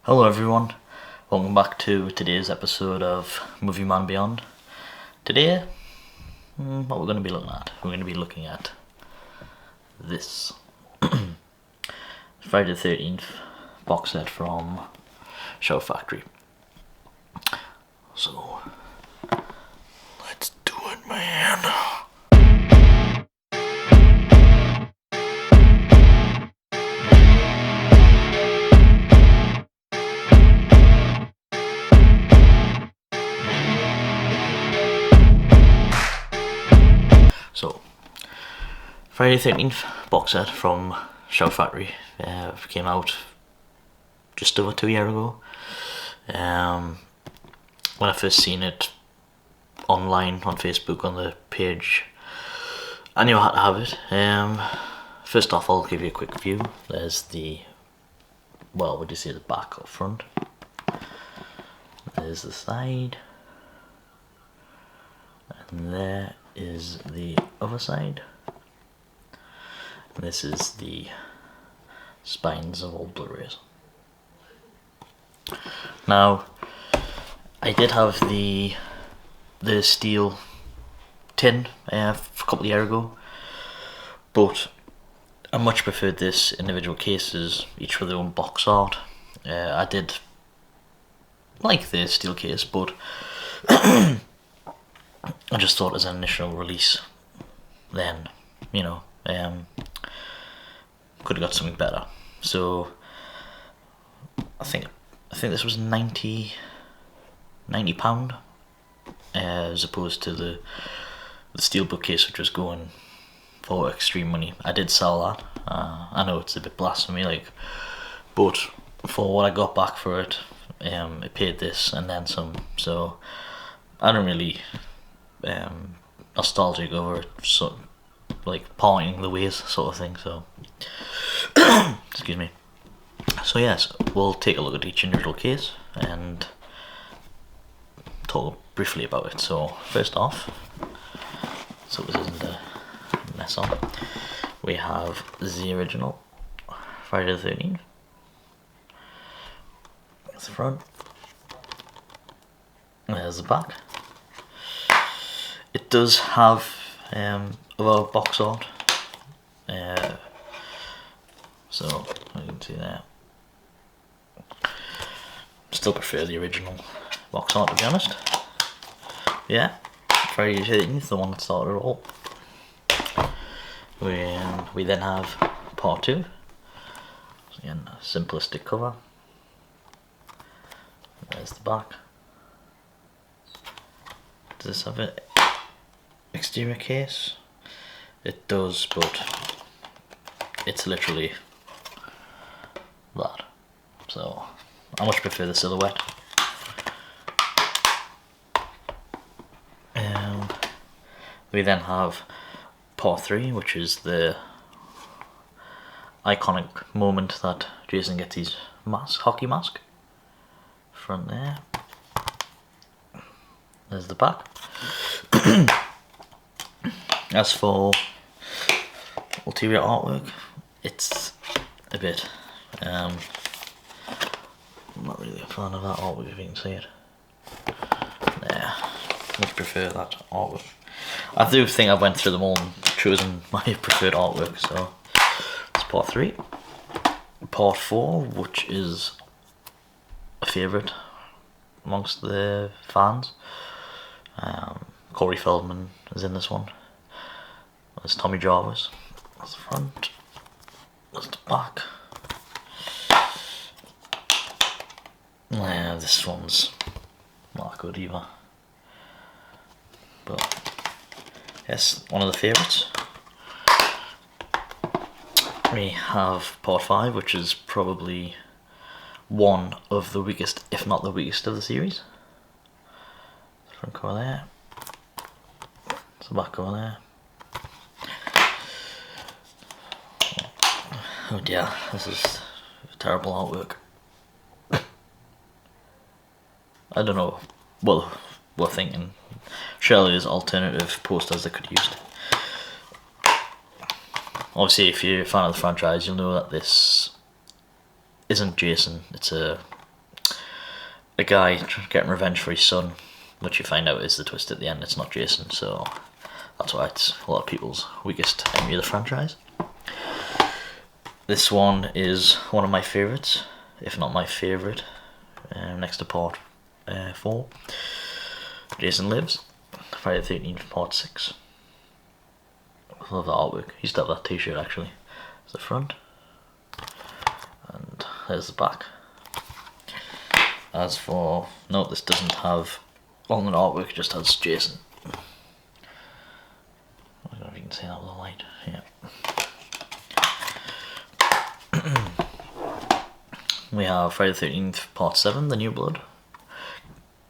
Hello everyone, welcome back to today's episode of Movie Man Beyond. Today, what we're going to be looking at, we're going to be looking at this Friday the 13th box set from Shout Factory. So, let's do it, man. So, Friday the 13th box set from Shout Factory came out just over 2 years ago. When I first seen it online on Facebook on the page, I knew I had to have it. First off, I'll give you a quick view. There's the, well, would you say the back or front? There's the side. And there is the other side. And this is the spines of all Blu-rays. Now, I did have the steel tin a couple of years ago, but I much preferred this individual cases, each with their own box art. I did like the steel case, but I just thought as an initial release, then, you know, could have got something better. So I think this was £90 as opposed to the steelbook case, which was going for extreme money. I did sell that. I know it's a bit blasphemy, like, but for what I got back for it, it paid this and then some. So I don't really nostalgic over it, so like parting the ways sort of thing. So excuse me. So yes, we'll take a look at each individual case and talk briefly about it. So first off, so this isn't a mess up, we have the original Friday the 13th. That's the front. There's the back. It does have other box art, so you can see there. Still prefer the original box art, to be honest. Yeah, Friday the 13th, the one that started it all. We then have part 2. Again, a simplistic cover. There's the back. Does this have an exterior case? It does, but it's literally that. So I much prefer the silhouette. We then have part 3, which is the iconic moment that Jason gets his hockey mask. Front there. There's the back. As for ulterior artwork, it's a bit, I'm not really a fan of that artwork, if you can see it. Yeah, much prefer that artwork. I do think I went through them all and chosen my preferred artwork, so it's part 3. Part 4, which is a favourite amongst the fans. Corey Feldman is in this one. There's Tommy Jarvis. That's the front. That's the back. Yeah, this one's not good either. But yes, one of the favourites. We have part 5, which is probably one of the weakest, if not the weakest, of the series. Front cover there. It's the back cover there. Oh dear, this is terrible artwork. I don't know what we're thinking. Surely there's alternative posters they could use. Obviously, if you're a fan of the franchise, you'll know that this isn't Jason. It's a a guy getting revenge for his son, which you find out is the twist at the end. It's not Jason, so that's why it's a lot of people's weakest enemy of the franchise. This one is one of my favourites, if not my favourite, next to part 4. Jason Lives, Friday the 13th, part 6. I love the artwork. I used to have that t-shirt actually. There's the front, and there's the back. As for, no, this doesn't have alternate artwork, it just has Jason. I don't know if you can see that with the light, yeah. We have Friday the 13th, part 7, The New Blood,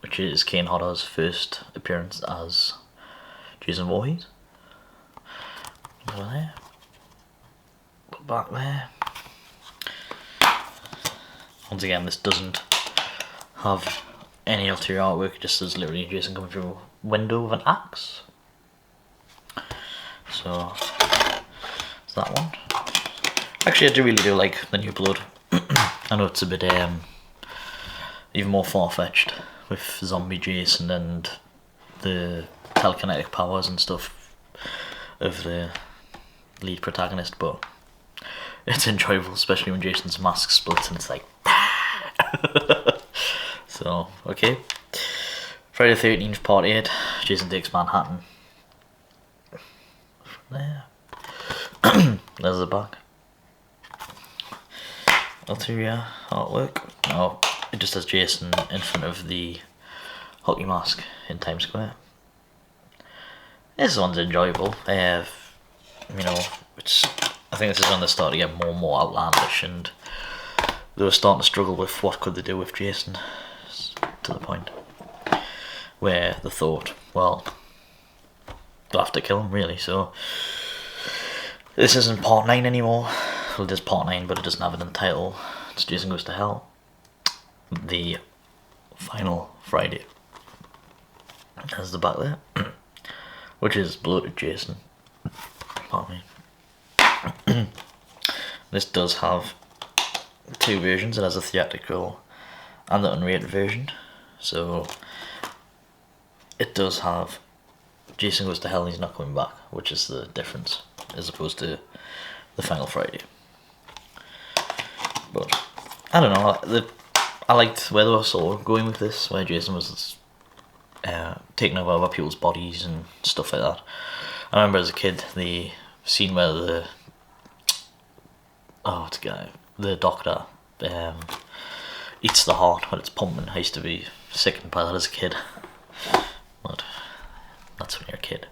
which is Kane Hodder's first appearance as Jason Voorhees. Over there. Put back there. Once again, this doesn't have any ulterior artwork, just as literally Jason coming through a window with an axe. So, it's that one. Actually, I really do like The New Blood. I know it's a bit even more far-fetched with zombie Jason and the telekinetic powers and stuff of the lead protagonist, but it's enjoyable, especially when Jason's mask splits and it's like so, okay. Friday the 13th, part 8, Jason Takes Manhattan. There. There's the back. Ulterior artwork. No, it just has Jason in front of the hockey mask in Times Square. This one's enjoyable. You know, I think this is when they start to get more and more outlandish, and they were starting to struggle with what could they do with Jason, to the point where they thought, well, they'll have to kill him, really. So this isn't part 9 anymore. Well, it is part 9, but it doesn't have an title. It's Jason Goes to Hell, the final Friday. There's the back there, which is bloated Jason. Pardon me. This does have 2 versions. It has a theatrical and the unrated version. So it does have Jason Goes to Hell and He's Not Coming Back, which is the difference as opposed to the final Friday. But I don't know, I liked where they were sort of going with this, where Jason was taking over other people's bodies and stuff like that. I remember as a kid the scene where the doctor eats the heart when it's pumping. I used to be sickened by that as a kid, but that's when you're a kid.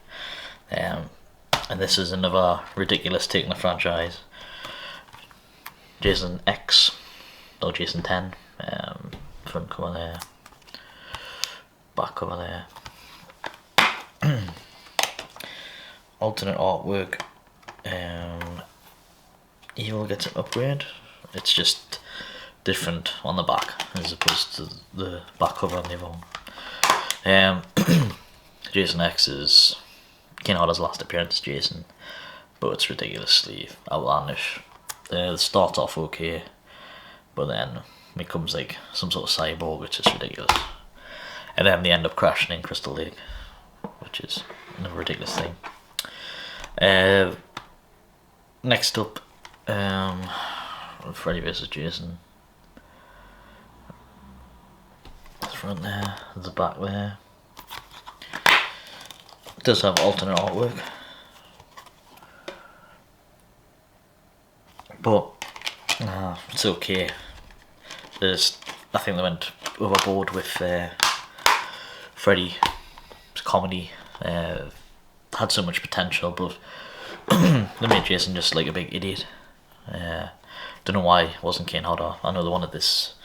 And this is another ridiculous take on the franchise. Jason X, or Jason 10, front cover there, back cover there. Alternate artwork. Evil gets an upgrade. It's just different on the back as opposed to the back cover on the other one. Jason X is Kane Hodder's last appearance as Jason, but it's ridiculously outlandish. It starts off okay, but then becomes like some sort of cyborg, which is ridiculous. And then they end up crashing in Crystal Lake, which is another ridiculous thing. Next up, Freddy vs. Jason. The front there, the back there. It does have alternate artwork, but it's okay. I think they went overboard with Freddy's comedy. Had so much potential, but they made Jason just like a big idiot. Don't know why it wasn't Kane Hodder. I know they wanted this,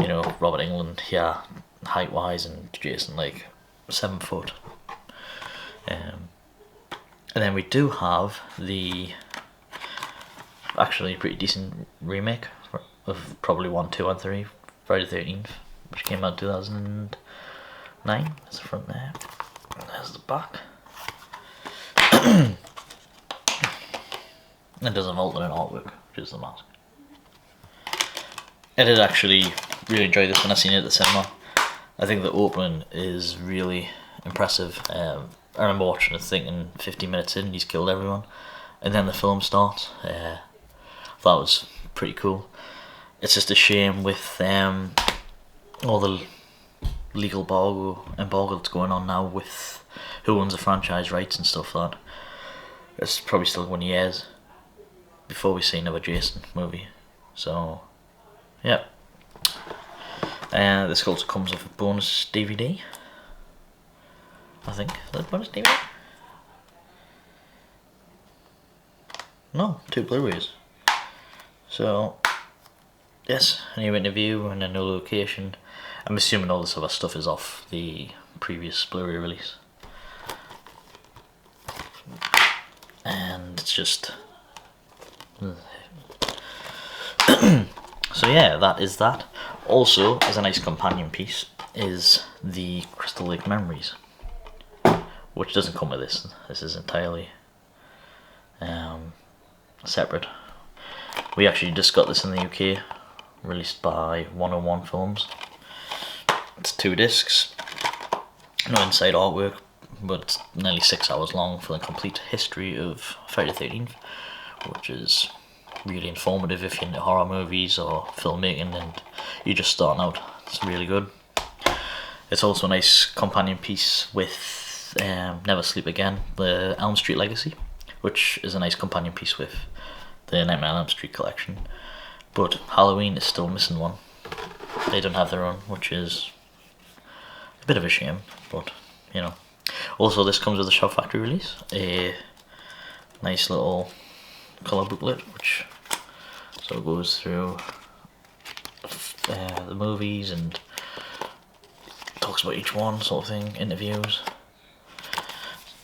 you know, Robert Englund here, height wise, and Jason like 7 foot. And then we do have the actually pretty decent remake of probably 1, 2, and 3, Friday the 13th, which came out in 2009. There's the front there. There's the back. It does have alternate artwork, which is the mask. I did actually really enjoy this when I seen it at the cinema. I think the opening is really impressive. I remember watching it thinking 15 minutes in he's killed everyone, and then the film starts. That was pretty cool. It's just a shame with all the legal embargo that's going on now with who owns the franchise rights and stuff, that it's probably still 1 year before we see another Jason movie. So yeah. This also comes with a bonus DVD, I think. Is that a bonus DVD? No, 2 Blu-rays. So yes, a new interview and a new location. I'm assuming all this other stuff is off the previous Blu-ray release. And it's just... So yeah, that is that. Also, as a nice companion piece, is the Crystal Lake Memories, which doesn't come with this. This is entirely separate. We actually just got this in the UK, released by 101 Films. It's 2 discs, no inside artwork, but it's nearly 6 hours long for the complete history of Friday the 13th, which is really informative if you're into horror movies or filmmaking and you're just starting out. It's really good. It's also a nice companion piece with Never Sleep Again, the Elm Street Legacy, which is a nice companion piece with the Nightmare on Elm Street collection. But Halloween is still missing one. They don't have their own, which is a bit of a shame, but you know. Also, this comes with a Shout Factory release, a nice little colour booklet, which so goes through the movies and talks about each one, sort of thing, interviews.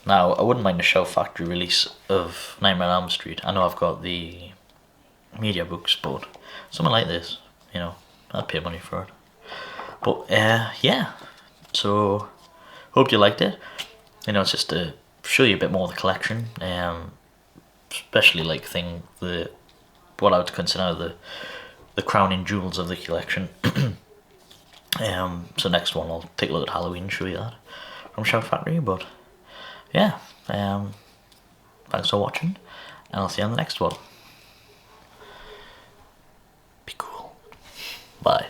Now, I wouldn't mind a Shout Factory release of Nightmare on Elm Street. I know I've got the media books, but something like this, you know, I'd pay money for it. But yeah, so hope you liked it. You know, it's just to show you a bit more of the collection, especially like what I would consider the crowning jewels of the collection. So next one I'll take a look at Halloween and show you that from Shout Factory. But yeah, thanks for watching, and I'll see you on the next one. Be cool. Bye.